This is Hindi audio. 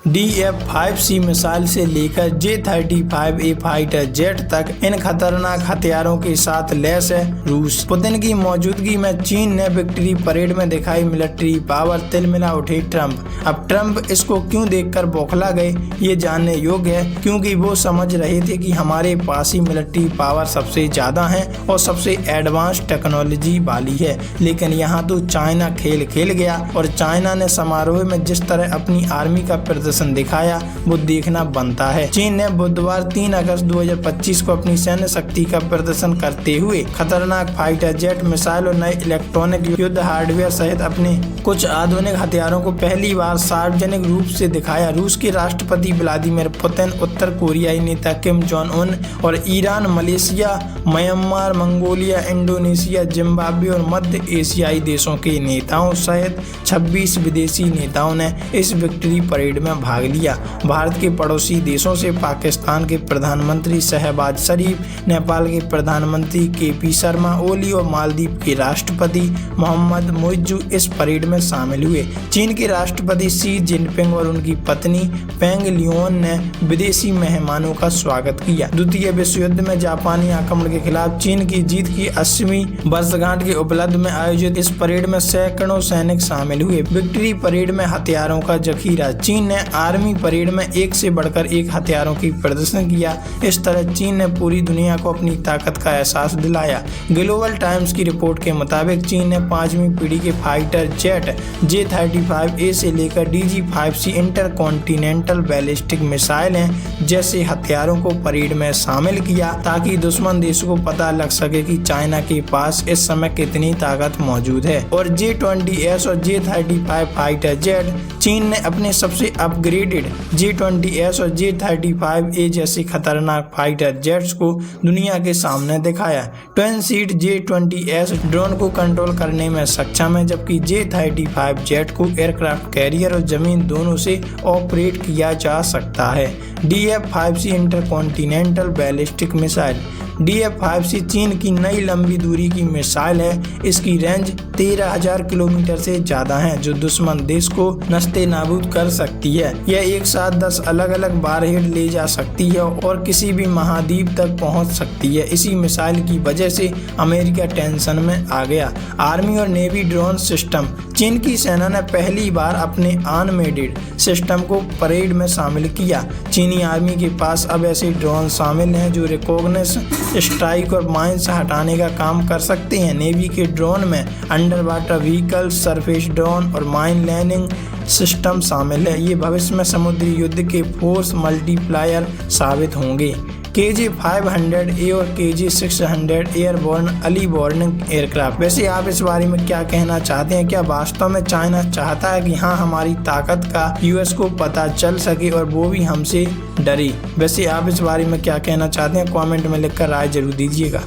DF-5C मिसाइल से लेकर J-35A फाइटर जेट तक इन खतरनाक हथियारों के साथ लैस है रूस। पुतिन की मौजूदगी में चीन ने विक्ट्री परेड में दिखाई मिलिट्री पावर, तिलमिला उठे ट्रंप। अब ट्रंप इसको क्यों देखकर बौखला गए ये जानने योग्य है, क्योंकि वो समझ रहे थे कि हमारे पास ही मिलिट्री पावर सबसे ज्यादा है और सबसे एडवांस टेक्नोलॉजी वाली है। लेकिन यहाँ तो चाइना खेल खेल गया और चाइना ने समारोह में जिस तरह अपनी आर्मी का प्रदर्शन दिखाया वो देखना बनता है। चीन ने बुधवार 3 अगस्त 2025 को अपनी सैन्य शक्ति का प्रदर्शन करते हुए खतरनाक फाइटर जेट, मिसाइल और नए इलेक्ट्रॉनिक युद्ध हार्डवेयर सहित अपने कुछ आधुनिक हथियारों को पहली बार सार्वजनिक रूप से दिखाया। रूस के राष्ट्रपति व्लादिमीर पुतिन, उत्तर कोरियाई नेता किम जोंग उन और Iran, Malaysia, Myanmar, Mongolia, Indonesia, Zimbabwe और मध्य एशियाई देशों के नेताओं सहित 26 विदेशी नेताओं ने इस विक्ट्री परेड में भाग लिया। भारत के पड़ोसी देशों से पाकिस्तान के प्रधानमंत्री शहबाज शरीफ, नेपाल के प्रधानमंत्री KP शर्मा ओली और मालदीव के राष्ट्रपति मोहम्मद मुइज्जू इस परेड में शामिल हुए। चीन के राष्ट्रपति शी जिनपिंग और उनकी पत्नी पेंग लियोन ने विदेशी मेहमानों का स्वागत किया। द्वितीय विश्व युद्ध में जापानी आक्रमण के खिलाफ चीन की जीत की 80वीं वर्षगांठ के उपलक्ष्य में आयोजित इस परेड में सैकड़ों सैनिक शामिल हुए। विक्ट्री परेड में हथियारों का जखीरा। चीन ने आर्मी परेड में एक से बढ़कर एक हथियारों की प्रदर्शन किया। इस तरह चीन ने पूरी दुनिया को अपनी ताकत का एहसास दिलाया। ग्लोबल टाइम्स की रिपोर्ट के मुताबिक चीन ने 5वीं पीढ़ी के फाइटर जेट J-35A से लेकर DG-5C इंटरकॉन्टिनेंटल बैलिस्टिक मिसाइल जैसे हथियारों को परेड में शामिल किया, ताकि दुश्मन देशों को पता लग सके कि चाइना के पास इस समय कितनी ताकत मौजूद है। और J-20S और J-35 फाइटर जेट चीन ने अपने सबसे अपग्रेडेड J-20S और J-35A जैसे खतरनाक फाइटर जेट्स को दुनिया के सामने दिखाया। ट्विन सीट J-20S ड्रोन को कंट्रोल करने में सक्षम है, जबकि J-35 जेट को एयरक्राफ्ट कैरियर और जमीन दोनों से ऑपरेट किया जा सकता है। DF-5C intercontinental ballistic missile. DF-5C चीन की नई लंबी दूरी की मिसाइल है। इसकी रेंज 13,000 किलोमीटर से ज्यादा है, जो दुश्मन देश को नस्ते नाबूद कर सकती है। यह एक साथ 10 अलग अलग वारहेड ले जा सकती है और किसी भी महाद्वीप तक पहुंच सकती है। इसी मिसाइल की वजह से अमेरिका टेंशन में आ गया। आर्मी और नेवी ड्रोन सिस्टम। चीन की सेना ने पहली बार अपने अनमेडेड सिस्टम को परेड में शामिल किया। चीनी आर्मी के पास अब ऐसे ड्रोन शामिल हैं जो रिकॉग्निशन, स्ट्राइक और माइंस हटाने का काम कर सकते हैं। नेवी के ड्रोन में under water vehicle, surface drone और माइन लैंडिंग सिस्टम शामिल है। ये भविष्य में समुद्री युद्ध के फोर्स मल्टीप्लायर साबित होंगे। KJ-500A और KJ-600 airborne early warning aircraft. वैसे आप इस बारे में क्या कहना चाहते हैं? क्या वास्तव में चाइना चाहता है कि हाँ, हमारी ताकत का US को पता चल सके और वो भी हमसे डरे? वैसे आप इस बारे में क्या कहना चाहते हैं? कमेंट में लिखकर राय जरूर दीजिएगा।